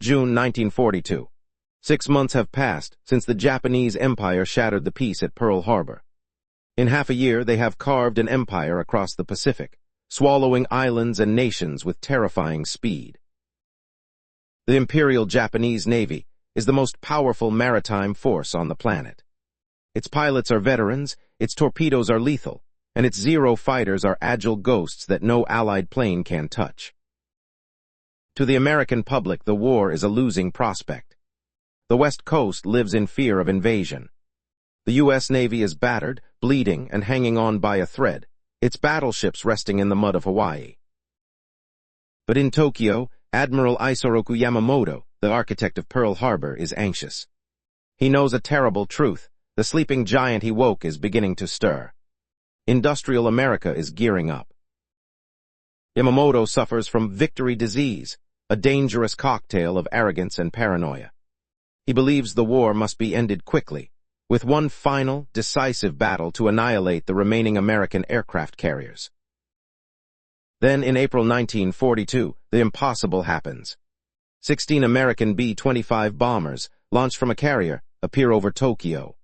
June 1942. 6 months have passed since the Japanese Empire shattered the peace at Pearl Harbor. In half a year, they have carved an empire across the Pacific, swallowing islands and nations with terrifying speed. The Imperial Japanese Navy is the most powerful maritime force on the planet. Its pilots are veterans, its torpedoes are lethal, and its Zero fighters are agile ghosts that no Allied plane can touch. To the American public, the war is a losing prospect. The West Coast lives in fear of invasion. The U.S. Navy is battered, bleeding, and hanging on by a thread, its battleships resting in the mud of Hawaii. But in Tokyo, Admiral Isoroku Yamamoto, the architect of Pearl Harbor, is anxious. He knows a terrible truth. The sleeping giant he woke is beginning to stir. Industrial America is gearing up. Yamamoto suffers from victory disease, a dangerous cocktail of arrogance and paranoia. He believes the war must be ended quickly, with one final, decisive battle to annihilate the remaining American aircraft carriers. Then, in April 1942, the impossible happens. 16 American B-25 bombers, launched from a carrier, appear over Tokyo.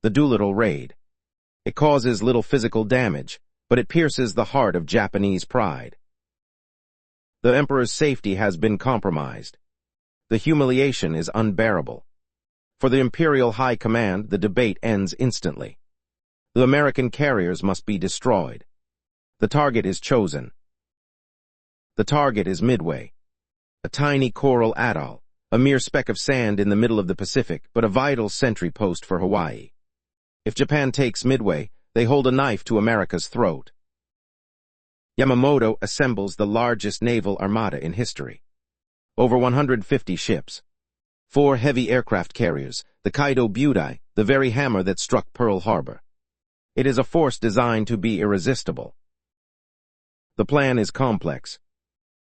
The Doolittle raid. It causes little physical damage, but it pierces the heart of Japanese pride. The Emperor's safety has been compromised. The humiliation is unbearable. For the Imperial High Command, the debate ends instantly. The American carriers must be destroyed. The target is chosen. The target is Midway, a tiny coral atoll, a mere speck of sand in the middle of the Pacific, but a vital sentry post for Hawaii. If Japan takes Midway, they hold a knife to America's throat. Yamamoto assembles the largest naval armada in history. Over 150 ships. 4 heavy aircraft carriers, the Kaido Budai, the very hammer that struck Pearl Harbor. It is a force designed to be irresistible. The plan is complex.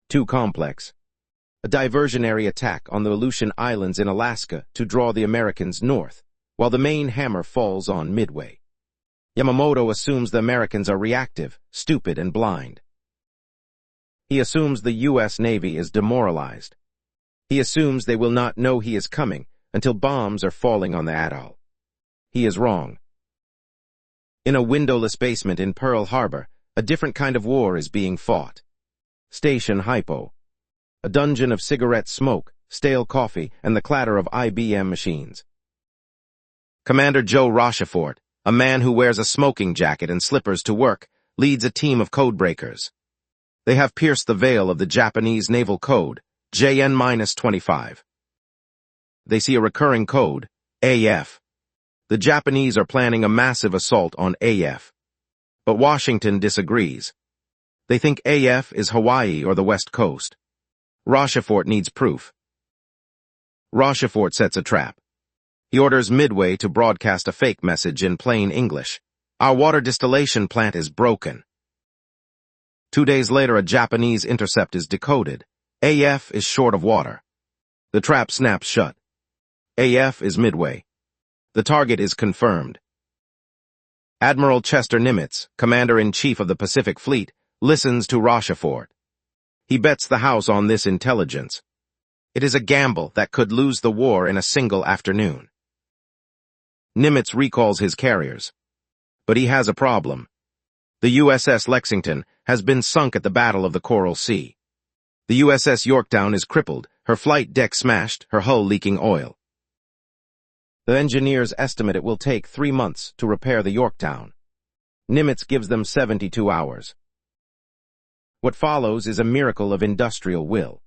Too complex. A diversionary attack on the Aleutian Islands in Alaska to draw the Americans north, while the main hammer falls on Midway. Yamamoto assumes the Americans are reactive, stupid, and blind. He assumes the U.S. Navy is demoralized. He assumes they will not know he is coming until bombs are falling on the atoll. He is wrong. In a windowless basement in Pearl Harbor, a different kind of war is being fought. Station Hypo. A dungeon of cigarette smoke, stale coffee, and the clatter of IBM machines. Commander Joe Rochefort, a man who wears a smoking jacket and slippers to work, leads a team of codebreakers. They have pierced the veil of the Japanese Naval Code, JN-25. They see a recurring code, AF. The Japanese are planning a massive assault on AF. But Washington disagrees. They think AF is Hawaii or the West Coast. Rochefort needs proof. Rochefort sets a trap. He orders Midway to broadcast a fake message in plain English. Our water distillation plant is broken. 2 days later, a Japanese intercept is decoded. AF is short of water. The trap snaps shut. AF is Midway. The target is confirmed. Admiral Chester Nimitz, Commander-in-Chief of the Pacific Fleet, listens to Rochefort. He bets the house on this intelligence. It is a gamble that could lose the war in a single afternoon. Nimitz recalls his carriers. But he has a problem. The USS Lexington has been sunk at the Battle of the Coral Sea. The USS Yorktown is crippled, her flight deck smashed, her hull leaking oil. The engineers estimate it will take 3 months to repair the Yorktown. Nimitz gives them 72 hours. What follows is a miracle of industrial will.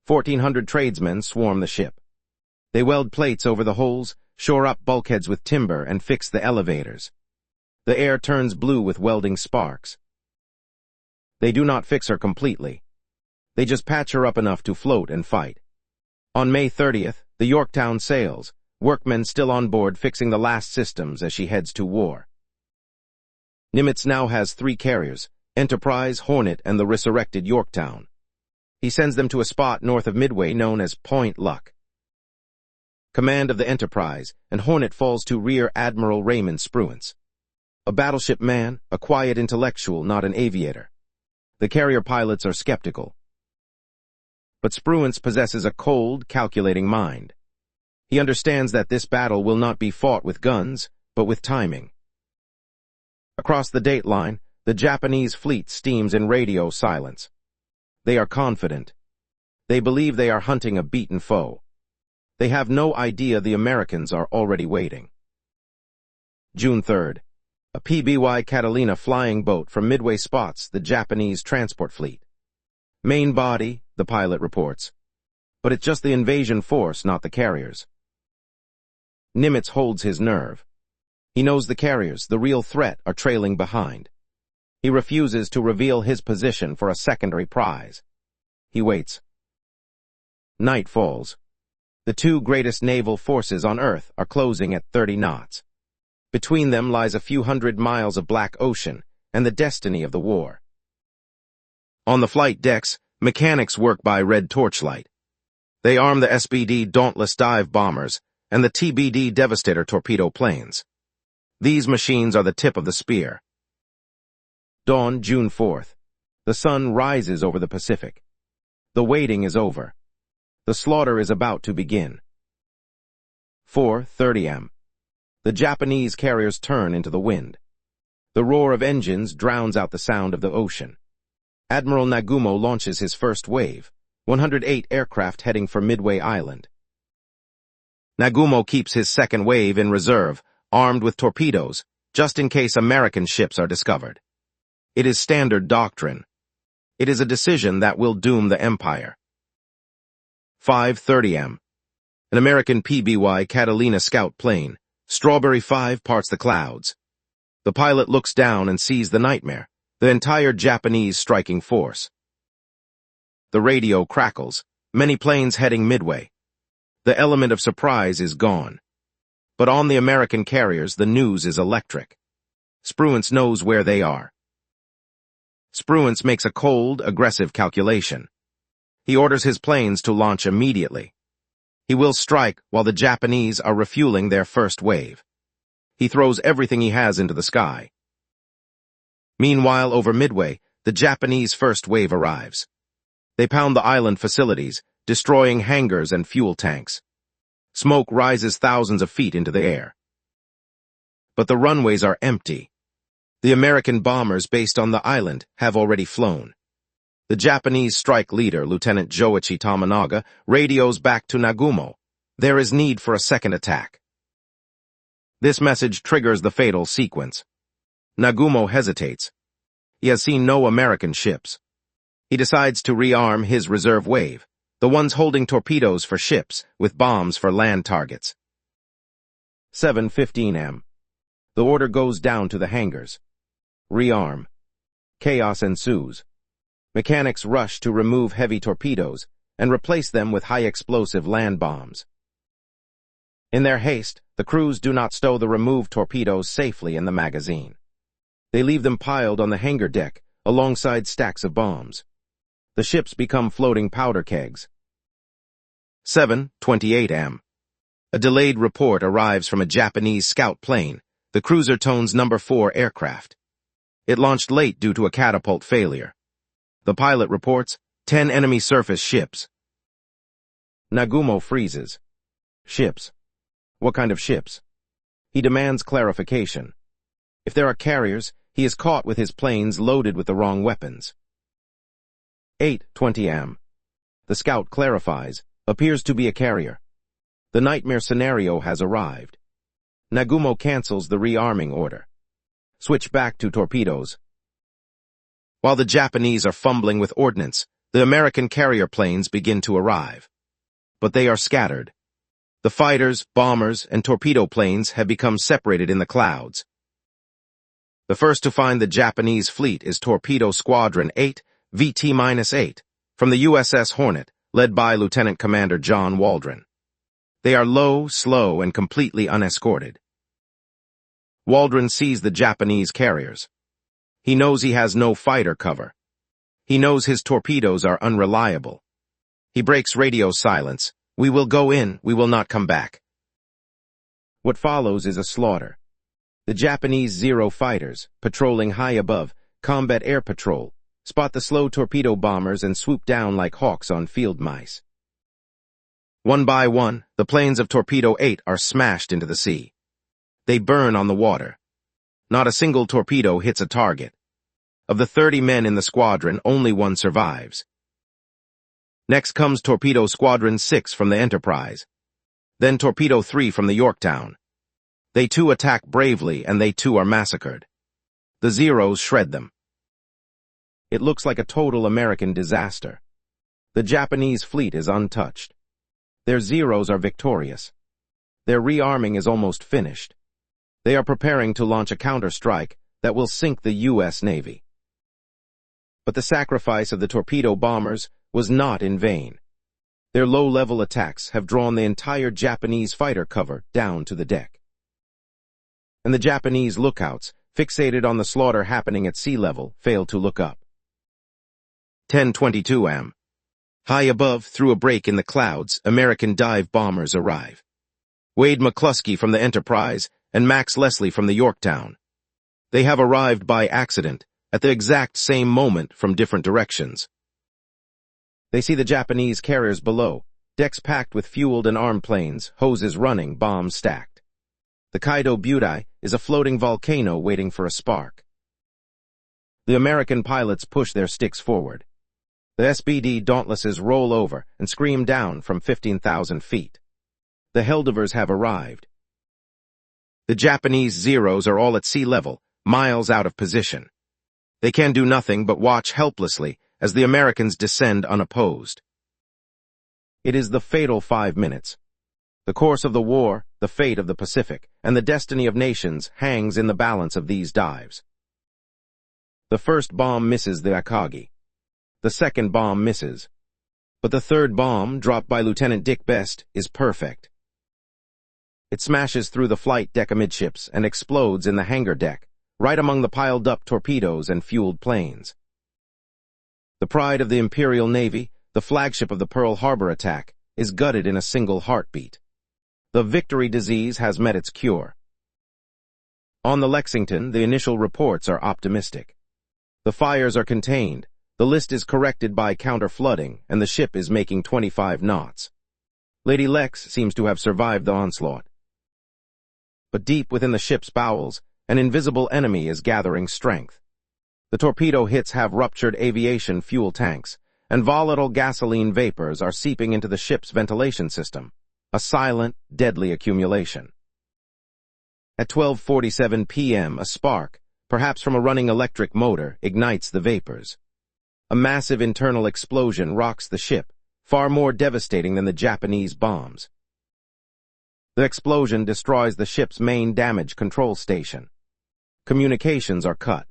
1,400 tradesmen swarm the ship. They weld plates over the holes, shore up bulkheads with timber, and fix the elevators. The air turns blue with welding sparks. They do not fix her completely. They just patch her up enough to float and fight. On May 30th, the Yorktown sails, workmen still on board fixing the last systems as she heads to war. Nimitz now has 3 carriers, Enterprise, Hornet, and the resurrected Yorktown. He sends them to a spot north of Midway known as Point Luck. Command of the Enterprise, and Hornet falls to Rear Admiral Raymond Spruance. A battleship man, a quiet intellectual, not an aviator. The carrier pilots are skeptical. But Spruance possesses a cold, calculating mind. He understands that this battle will not be fought with guns, but with timing. Across the dateline, the Japanese fleet steams in radio silence. They are confident. They believe they are hunting a beaten foe. They have no idea the Americans are already waiting. June 3rd. A PBY Catalina flying boat from Midway spots the Japanese transport fleet. Main body, the pilot reports. But it's just the invasion force, not the carriers. Nimitz holds his nerve. He knows the carriers, the real threat, are trailing behind. He refuses to reveal his position for a secondary prize. He waits. Night falls. The two greatest naval forces on Earth are closing at 30 knots. Between them lies a few hundred miles of black ocean and the destiny of the war. On the flight decks, mechanics work by red torchlight. They arm the SBD Dauntless dive bombers and the TBD Devastator torpedo planes. These machines are the tip of the spear. Dawn, June 4th. The sun rises over the Pacific. The waiting is over. The slaughter is about to begin. 4:30 am. The Japanese carriers turn into the wind. The roar of engines drowns out the sound of the ocean. Admiral Nagumo launches his first wave, 108 aircraft heading for Midway Island. Nagumo keeps his second wave in reserve, armed with torpedoes, just in case American ships are discovered. It is standard doctrine. It is a decision that will doom the Empire. 5:30 am. An American PBY Catalina scout plane, Strawberry 5, parts the clouds. The pilot looks down and sees the nightmare, the entire Japanese striking force. The radio crackles, many planes heading Midway. The element of surprise is gone. But on the American carriers, the news is electric. Spruance knows where they are. Spruance makes a cold, aggressive calculation. He orders his planes to launch immediately. He will strike while the Japanese are refueling their first wave. He throws everything he has into the sky. Meanwhile, over Midway, the Japanese first wave arrives. They pound the island facilities, destroying hangars and fuel tanks. Smoke rises thousands of feet into the air. But the runways are empty. The American bombers based on the island have already flown. The Japanese strike leader, Lieutenant Joichi Tamanaga, radios back to Nagumo. There is need for a second attack. This message triggers the fatal sequence. Nagumo hesitates. He has seen no American ships. He decides to rearm his reserve wave, the ones holding torpedoes for ships with bombs for land targets. 7:15 am. The order goes down to the hangars. Rearm. Chaos ensues. Mechanics rush to remove heavy torpedoes and replace them with high-explosive land bombs. In their haste, the crews do not stow the removed torpedoes safely in the magazine. They leave them piled on the hangar deck alongside stacks of bombs. The ships become floating powder kegs. 7:28 am. A delayed report arrives from a Japanese scout plane, the cruiser Tone's No. 4 aircraft. It launched late due to a catapult failure. The pilot reports 10 enemy surface ships. Nagumo freezes. Ships. What kind of ships? He demands clarification. If there are carriers, he is caught with his planes loaded with the wrong weapons. 8:20 am. The scout clarifies, appears to be a carrier. The nightmare scenario has arrived. Nagumo cancels the rearming order. Switch back to torpedoes. While the Japanese are fumbling with ordnance, the American carrier planes begin to arrive. But they are scattered. The fighters, bombers, and torpedo planes have become separated in the clouds. The first to find the Japanese fleet is Torpedo Squadron 8, VT-8, from the USS Hornet, led by Lieutenant Commander John Waldron. They are low, slow, and completely unescorted. Waldron sees the Japanese carriers. He knows he has no fighter cover. He knows his torpedoes are unreliable. He breaks radio silence. We will go in, we will not come back. What follows is a slaughter. The Japanese Zero fighters, patrolling high above, combat air patrol, spot the slow torpedo bombers and swoop down like hawks on field mice. One by one, the planes of Torpedo 8 are smashed into the sea. They burn on the water. Not a single torpedo hits a target. Of the 30 men in the squadron, only one survives. Next comes Torpedo Squadron 6 from the Enterprise. Then Torpedo 3 from the Yorktown. They too attack bravely, and they too are massacred. The Zeros shred them. It looks like a total American disaster. The Japanese fleet is untouched. Their Zeros are victorious. Their rearming is almost finished. They are preparing to launch a counter-strike that will sink the U.S. Navy. But the sacrifice of the torpedo bombers was not in vain. Their low-level attacks have drawn the entire Japanese fighter cover down to the deck. And the Japanese lookouts, fixated on the slaughter happening at sea level, fail to look up. 10:22 am. High above, through a break in the clouds, American dive bombers arrive. Wade McCluskey from the Enterprise and Max Leslie from the Yorktown. They have arrived by accident, at the exact same moment from different directions. They see the Japanese carriers below, decks packed with fueled and armed planes, hoses running, bombs stacked. The Kaido Butai is a floating volcano waiting for a spark. The American pilots push their sticks forward. The SBD Dauntlesses roll over and scream down from 15,000 feet. The Heldovers have arrived. The Japanese Zeros are all at sea level, miles out of position. They can do nothing but watch helplessly as the Americans descend unopposed. It is the fatal 5 minutes. The course of the war, the fate of the Pacific, and the destiny of nations hangs in the balance of these dives. The first bomb misses the Akagi. The second bomb misses. But the third bomb, dropped by Lieutenant Dick Best, is perfect. It smashes through the flight deck amidships and explodes in the hangar deck, right among the piled-up torpedoes and fueled planes. The pride of the Imperial Navy, the flagship of the Pearl Harbor attack, is gutted in a single heartbeat. The victory disease has met its cure. On the Lexington, the initial reports are optimistic. The fires are contained, the list is corrected by counter-flooding, and the ship is making 25 knots. Lady Lex seems to have survived the onslaught. But deep within the ship's bowels, an invisible enemy is gathering strength. The torpedo hits have ruptured aviation fuel tanks, and volatile gasoline vapors are seeping into the ship's ventilation system, a silent, deadly accumulation. At 12:47 p.m., a spark, perhaps from a running electric motor, ignites the vapors. A massive internal explosion rocks the ship, far more devastating than the Japanese bombs. The explosion destroys the ship's main damage control station. Communications are cut.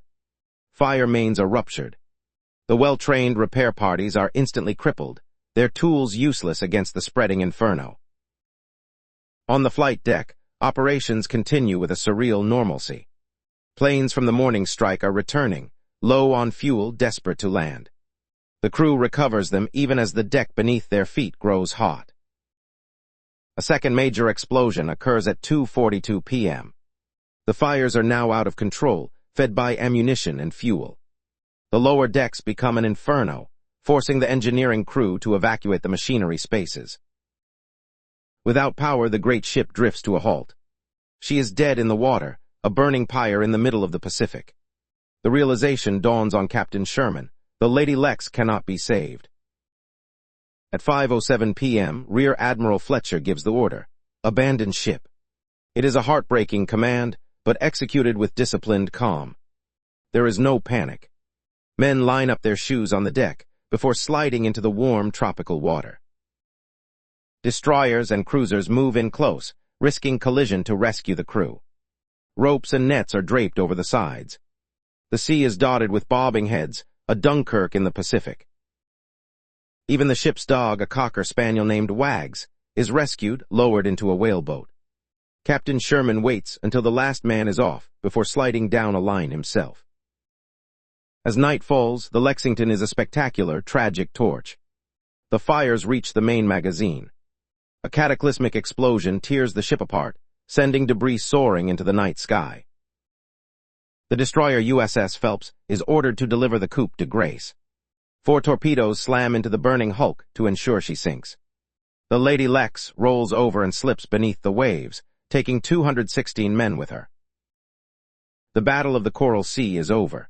Fire mains are ruptured. The well-trained repair parties are instantly crippled, their tools useless against the spreading inferno. On the flight deck, operations continue with a surreal normalcy. Planes from the morning strike are returning, low on fuel, desperate to land. The crew recovers them even as the deck beneath their feet grows hot. A second major explosion occurs at 2:42 p.m. The fires are now out of control, fed by ammunition and fuel. The lower decks become an inferno, forcing the engineering crew to evacuate the machinery spaces. Without power, the great ship drifts to a halt. She is dead in the water, a burning pyre in the middle of the Pacific. The realization dawns on Captain Sherman. The Lady Lex cannot be saved. At 5:07 p.m., Rear Admiral Fletcher gives the order, abandon ship. It is a heartbreaking command, but executed with disciplined calm. There is no panic. Men line up their shoes on the deck before sliding into the warm tropical water. Destroyers and cruisers move in close, risking collision to rescue the crew. Ropes and nets are draped over the sides. The sea is dotted with bobbing heads, a Dunkirk in the Pacific. Even the ship's dog, a cocker spaniel named Wags, is rescued, lowered into a whaleboat. Captain Sherman waits until the last man is off before sliding down a line himself. As night falls, the Lexington is a spectacular, tragic torch. The fires reach the main magazine. A cataclysmic explosion tears the ship apart, sending debris soaring into the night sky. The destroyer USS Phelps is ordered to deliver the coup de grace. 4 torpedoes slam into the burning hulk to ensure she sinks. The Lady Lex rolls over and slips beneath the waves, taking 216 men with her. The Battle of the Coral Sea is over.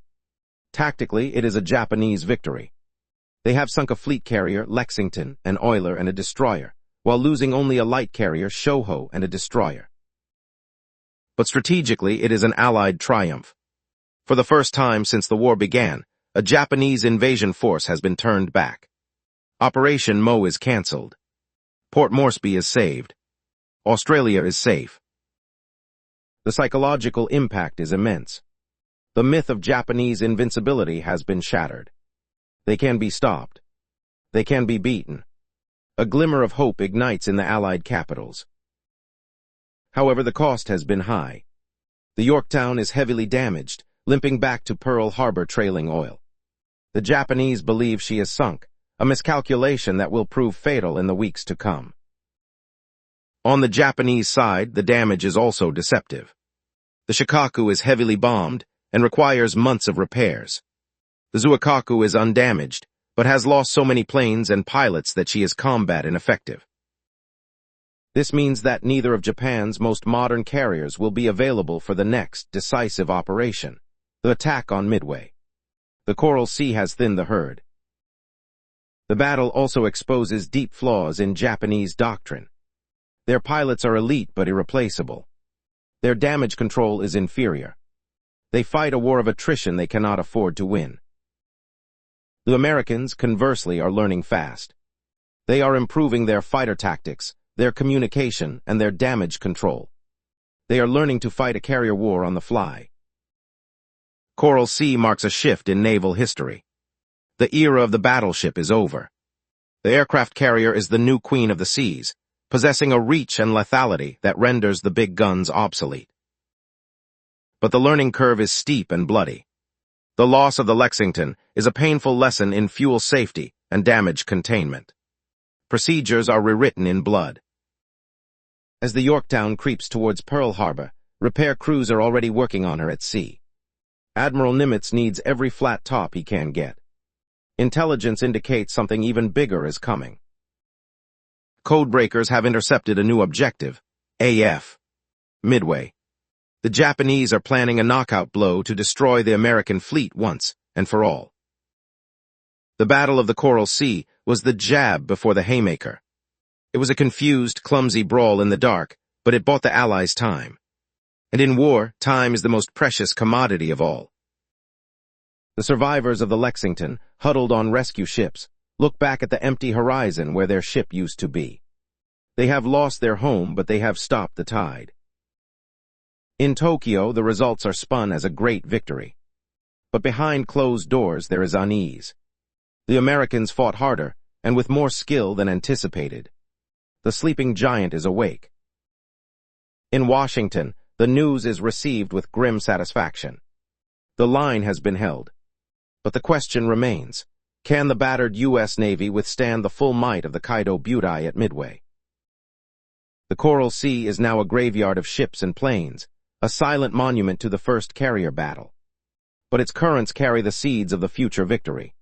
Tactically, it is a Japanese victory. They have sunk a fleet carrier, Lexington, an oiler, and a destroyer, while losing only a light carrier, Shoho, and a destroyer. But strategically, it is an Allied triumph. For the first time since the war began, a Japanese invasion force has been turned back. Operation Mo is cancelled. Port Moresby is saved. Australia is safe. The psychological impact is immense. The myth of Japanese invincibility has been shattered. They can be stopped. They can be beaten. A glimmer of hope ignites in the Allied capitals. However, the cost has been high. The Yorktown is heavily damaged, limping back to Pearl Harbor trailing oil. The Japanese believe she is sunk, a miscalculation that will prove fatal in the weeks to come. On the Japanese side, the damage is also deceptive. The Shikaku is heavily bombed and requires months of repairs. The Zuikaku is undamaged, but has lost so many planes and pilots that she is combat ineffective. This means that neither of Japan's most modern carriers will be available for the next decisive operation, the attack on Midway. The Coral Sea has thinned the herd. The battle also exposes deep flaws in Japanese doctrine. Their pilots are elite but irreplaceable. Their damage control is inferior. They fight a war of attrition they cannot afford to win. The Americans, conversely, are learning fast. They are improving their fighter tactics, their communication, and their damage control. They are learning to fight a carrier war on the fly. Coral Sea marks a shift in naval history. The era of the battleship is over. The aircraft carrier is the new queen of the seas, possessing a reach and lethality that renders the big guns obsolete. But the learning curve is steep and bloody. The loss of the Lexington is a painful lesson in fuel safety and damage containment. Procedures are rewritten in blood. As the Yorktown creeps towards Pearl Harbor, repair crews are already working on her at sea. Admiral Nimitz needs every flat top he can get. Intelligence indicates something even bigger is coming. Codebreakers have intercepted a new objective, AF, Midway. The Japanese are planning a knockout blow to destroy the American fleet once and for all. The Battle of the Coral Sea was the jab before the haymaker. It was a confused, clumsy brawl in the dark, but it bought the Allies time. And in war, time is the most precious commodity of all. The survivors of the Lexington, huddled on rescue ships, look back at the empty horizon where their ship used to be. They have lost their home, but they have stopped the tide. In Tokyo, the results are spun as a great victory. But behind closed doors, there is unease. The Americans fought harder, and with more skill than anticipated. The sleeping giant is awake. In Washington, the news is received with grim satisfaction. The line has been held. But the question remains, can the battered U.S. Navy withstand the full might of the Kaido Butai at Midway? The Coral Sea is now a graveyard of ships and planes, a silent monument to the first carrier battle. But its currents carry the seeds of the future victory.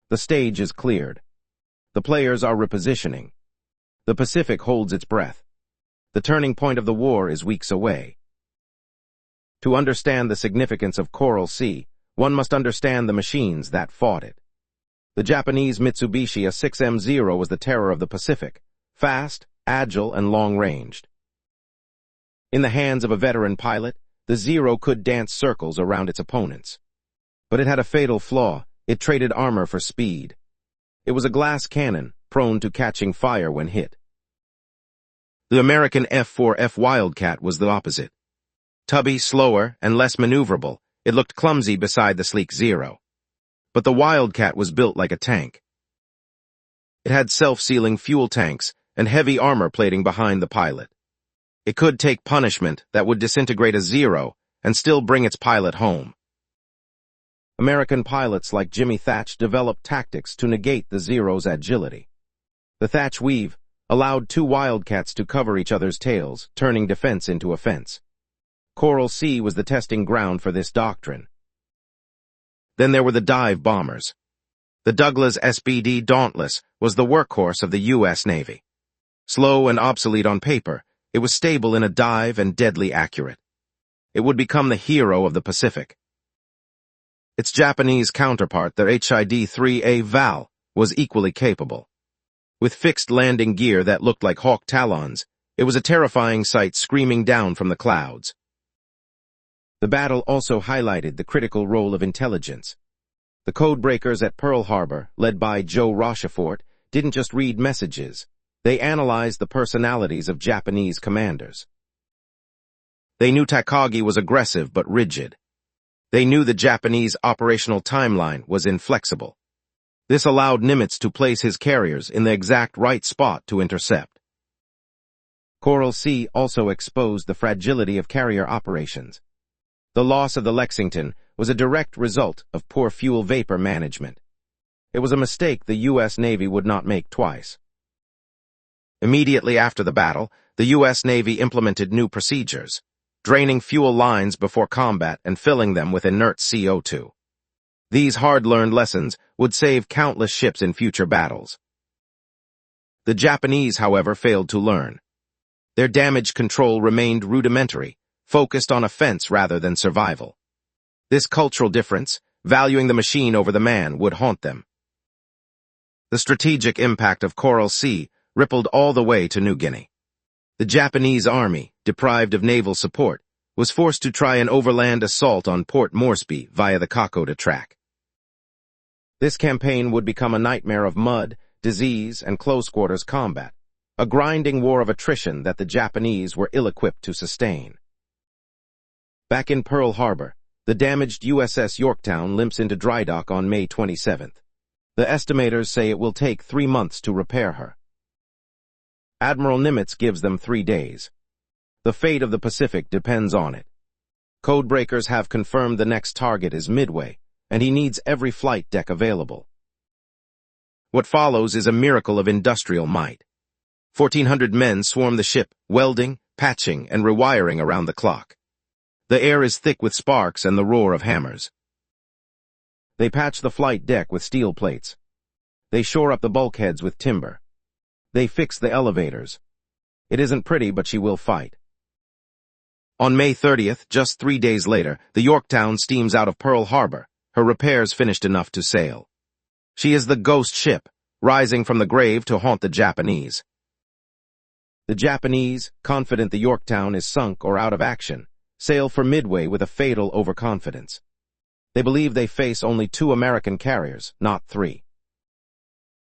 The stage is cleared. The players are repositioning. The Pacific holds its breath. The turning point of the war is weeks away. To understand the significance of Coral Sea, one must understand the machines that fought it. The Japanese Mitsubishi A6M0 was the terror of the Pacific, fast, agile, and long-ranged. In the hands of a veteran pilot, the Zero could dance circles around its opponents. But it had a fatal flaw. It traded armor for speed. It was a glass cannon, prone to catching fire when hit. The American F-4F Wildcat was the opposite. Tubby, slower, and less maneuverable, it looked clumsy beside the sleek Zero. But the Wildcat was built like a tank. It had self-sealing fuel tanks and heavy armor plating behind the pilot. It could take punishment that would disintegrate a Zero and still bring its pilot home. American pilots like Jimmy Thatch developed tactics to negate the Zero's agility. The Thatch weave allowed two Wildcats to cover each other's tails, turning defense into offense. Coral Sea was the testing ground for this doctrine. Then there were the dive bombers. The Douglas SBD Dauntless was the workhorse of the U.S. Navy. Slow and obsolete on paper, it was stable in a dive and deadly accurate. It would become the hero of the Pacific. Its Japanese counterpart, the HID-3A Val, was equally capable. With fixed landing gear that looked like hawk talons, it was a terrifying sight screaming down from the clouds. The battle also highlighted the critical role of intelligence. The codebreakers at Pearl Harbor, led by Joe Rochefort, didn't just read messages. They analyzed the personalities of Japanese commanders. They knew Takagi was aggressive but rigid. They knew the Japanese operational timeline was inflexible. This allowed Nimitz to place his carriers in the exact right spot to intercept. Coral Sea also exposed the fragility of carrier operations. The loss of the Lexington was a direct result of poor fuel vapor management. It was a mistake the U.S. Navy would not make twice. Immediately after the battle, the U.S. Navy implemented new procedures, draining fuel lines before combat and filling them with inert CO2. These hard-learned lessons would save countless ships in future battles. The Japanese, however, failed to learn. Their damage control remained rudimentary, focused on offense rather than survival. This cultural difference, valuing the machine over the man, would haunt them. The strategic impact of Coral Sea rippled all the way to New Guinea. The Japanese army, deprived of naval support, was forced to try an overland assault on Port Moresby via the Kokoda Track. This campaign would become a nightmare of mud, disease, and close-quarters combat, a grinding war of attrition that the Japanese were ill-equipped to sustain. Back in Pearl Harbor, the damaged USS Yorktown limps into dry dock on May 27th. The estimators say it will take 3 months to repair her. Admiral Nimitz gives them 3 days. The fate of the Pacific depends on it. Codebreakers have confirmed the next target is Midway, and he needs every flight deck available. What follows is a miracle of industrial might. 1,400 men swarm the ship, welding, patching, and rewiring around the clock. The air is thick with sparks and the roar of hammers. They patch the flight deck with steel plates. They shore up the bulkheads with timber. They fix the elevators. It isn't pretty, but she will fight. On May 30th, just 3 days later, the Yorktown steams out of Pearl Harbor, her repairs finished enough to sail. She is the ghost ship, rising from the grave to haunt the Japanese. The Japanese, confident the Yorktown is sunk or out of action, sail for Midway with a fatal overconfidence. They believe they face only 2 American carriers, not 3.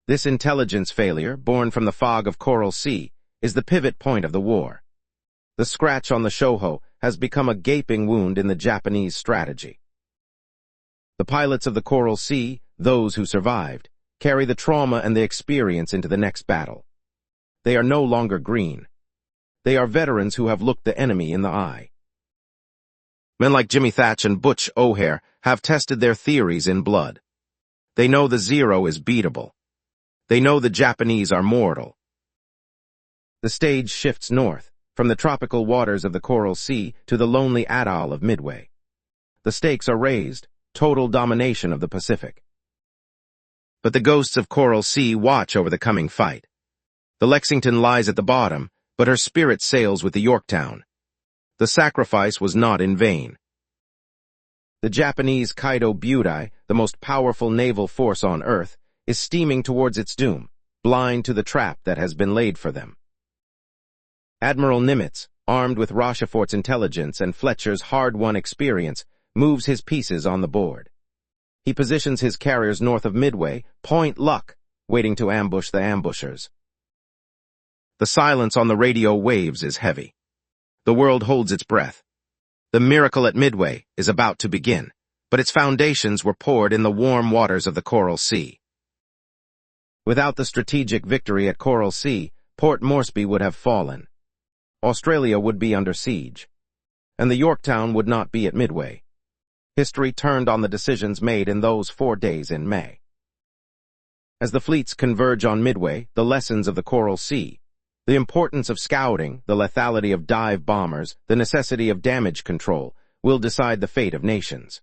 This intelligence failure, born from the fog of Coral Sea, is the pivot point of the war. The scratch on the Shoho has become a gaping wound in the Japanese strategy. The pilots of the Coral Sea, those who survived, carry the trauma and the experience into the next battle. They are no longer green. They are veterans who have looked the enemy in the eye. Men like Jimmy Thatch and Butch O'Hare have tested their theories in blood. They know the Zero is beatable. They know the Japanese are mortal. The stage shifts north, from the tropical waters of the Coral Sea to the lonely atoll of Midway. The stakes are raised, total domination of the Pacific. But the ghosts of Coral Sea watch over the coming fight. The Lexington lies at the bottom, but her spirit sails with the Yorktown. The sacrifice was not in vain. The Japanese Kaido Butai, the most powerful naval force on Earth, is steaming towards its doom, blind to the trap that has been laid for them. Admiral Nimitz, armed with Rochefort's intelligence and Fletcher's hard-won experience, moves his pieces on the board. He positions his carriers north of Midway, point luck, waiting to ambush the ambushers. The silence on the radio waves is heavy. The world holds its breath. The miracle at Midway is about to begin, but its foundations were poured in the warm waters of the Coral Sea. Without the strategic victory at Coral Sea, Port Moresby would have fallen. Australia would be under siege, and the Yorktown would not be at Midway. History turned on the decisions made in those 4 days in May. As the fleets converge on Midway, the lessons of the Coral Sea, The importance of scouting, the lethality of dive bombers, the necessity of damage control will decide the fate of nations.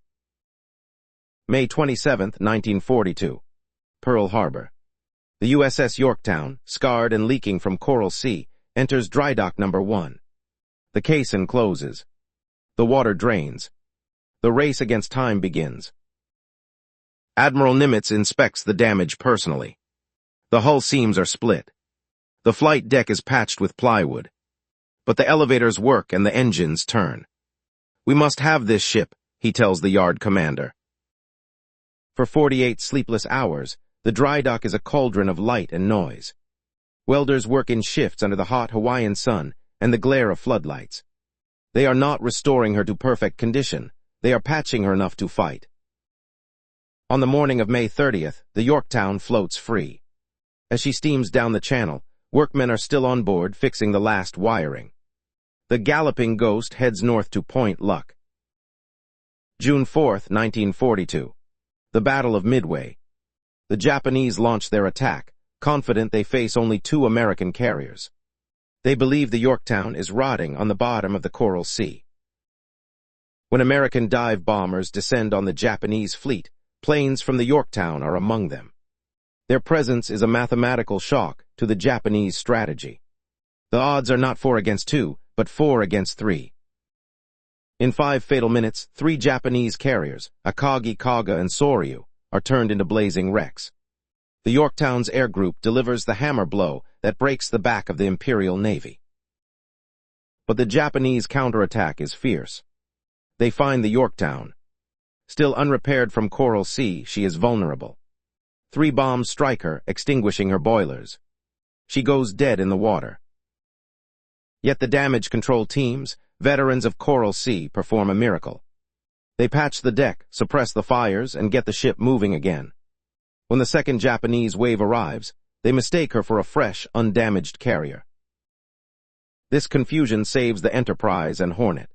May 27, 1942. Pearl Harbor. The USS Yorktown, scarred and leaking from Coral Sea, enters dry dock number 1. The caisson closes. The water drains. The race against time begins. Admiral Nimitz inspects the damage personally. The hull seams are split. The flight deck is patched with plywood. But the elevators work and the engines turn. "We must have this ship," he tells the yard commander. For 48 sleepless hours, the dry dock is a cauldron of light and noise. Welders work in shifts under the hot Hawaiian sun and the glare of floodlights. They are not restoring her to perfect condition. They are patching her enough to fight. On the morning of May 30th, the Yorktown floats free. As she steams down the channel, workmen are still on board fixing the last wiring. The galloping ghost heads north to Point Luck. June 4th, 1942. The Battle of Midway. The Japanese launch their attack, confident they face only 2 American carriers. They believe the Yorktown is rotting on the bottom of the Coral Sea. When American dive bombers descend on the Japanese fleet, planes from the Yorktown are among them. Their presence is a mathematical shock to the Japanese strategy. The odds are not 4 against 2, but 4 against 3. In 5 fatal minutes, 3 Japanese carriers, Akagi, Kaga, and Soryu, are turned into blazing wrecks. The Yorktown's air group delivers the hammer blow that breaks the back of the Imperial Navy. But the Japanese counterattack is fierce. They find the Yorktown. Still unrepaired from Coral Sea, she is vulnerable. 3 bombs strike her, extinguishing her boilers. She goes dead in the water. Yet the damage control teams, veterans of Coral Sea, perform a miracle. They patch the deck, suppress the fires, and get the ship moving again. When the second Japanese wave arrives, they mistake her for a fresh, undamaged carrier. This confusion saves the Enterprise and Hornet.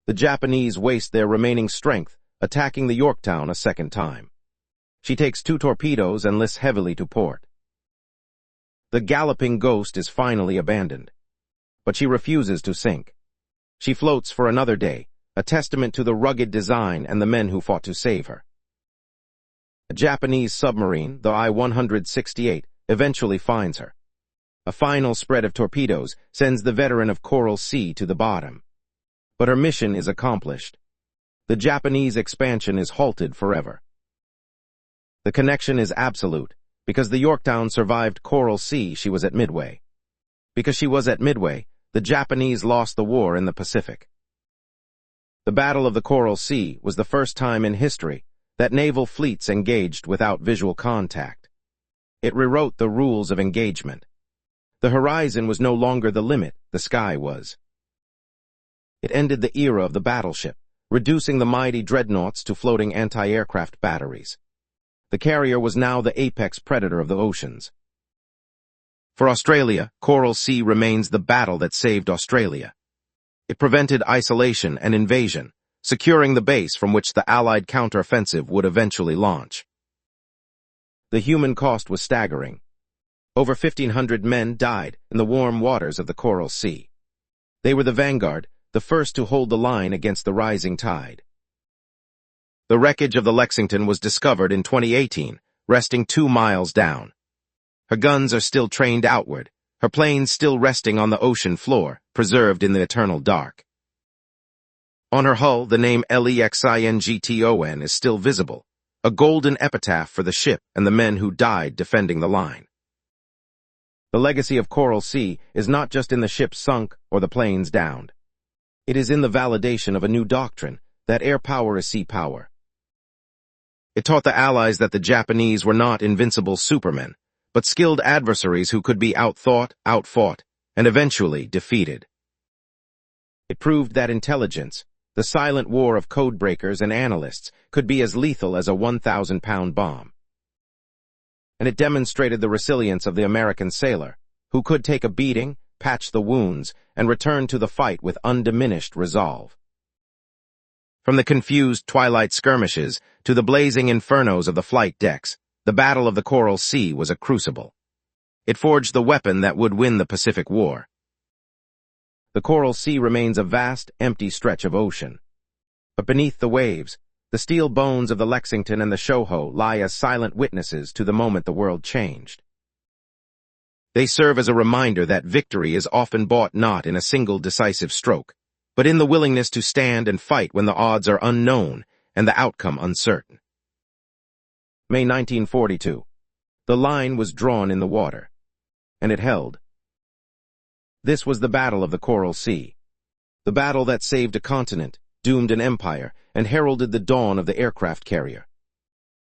The Japanese waste their remaining strength, attacking the Yorktown a second time. She takes 2 torpedoes and lists heavily to port. The galloping ghost is finally abandoned, but she refuses to sink. She floats for another day, a testament to the rugged design and the men who fought to save her. A Japanese submarine, the I-168, eventually finds her. A final spread of torpedoes sends the veteran of Coral Sea to the bottom. But her mission is accomplished. The Japanese expansion is halted forever. The connection is absolute. Because the Yorktown survived Coral Sea, she was at Midway. Because she was at Midway, the Japanese lost the war in the Pacific. The Battle of the Coral Sea was the first time in history that naval fleets engaged without visual contact. It rewrote the rules of engagement. The horizon was no longer the limit, the sky was. It ended the era of the battleship, reducing the mighty dreadnoughts to floating anti-aircraft batteries. The carrier was now the apex predator of the oceans. For Australia, Coral Sea remains the battle that saved Australia. It prevented isolation and invasion, securing the base from which the Allied counteroffensive would eventually launch. The human cost was staggering. Over 1,500 men died in the warm waters of the Coral Sea. They were the vanguard, the first to hold the line against the rising tide. The wreckage of the Lexington was discovered in 2018, resting 2 miles down. Her guns are still trained outward, her planes still resting on the ocean floor, preserved in the eternal dark. On her hull, the name Lexington is still visible, a golden epitaph for the ship and the men who died defending the line. The legacy of Coral Sea is not just in the ships sunk or the planes downed. It is in the validation of a new doctrine, that air power is sea power. It taught the Allies that the Japanese were not invincible supermen, but skilled adversaries who could be outthought, outfought, and eventually defeated. It proved that intelligence, the silent war of codebreakers and analysts, could be as lethal as a 1,000-pound bomb. And it demonstrated the resilience of the American sailor, who could take a beating, patch the wounds, and return to the fight with undiminished resolve. From the confused twilight skirmishes to the blazing infernos of the flight decks, the Battle of the Coral Sea was a crucible. It forged the weapon that would win the Pacific War. The Coral Sea remains a vast, empty stretch of ocean. But beneath the waves, the steel bones of the Lexington and the Shoho lie as silent witnesses to the moment the world changed. They serve as a reminder that victory is often bought not in a single decisive stroke, but in the willingness to stand and fight when the odds are unknown and the outcome uncertain. May 1942. The line was drawn in the water, and it held. This was the Battle of the Coral Sea, the battle that saved a continent, doomed an empire, and heralded the dawn of the aircraft carrier.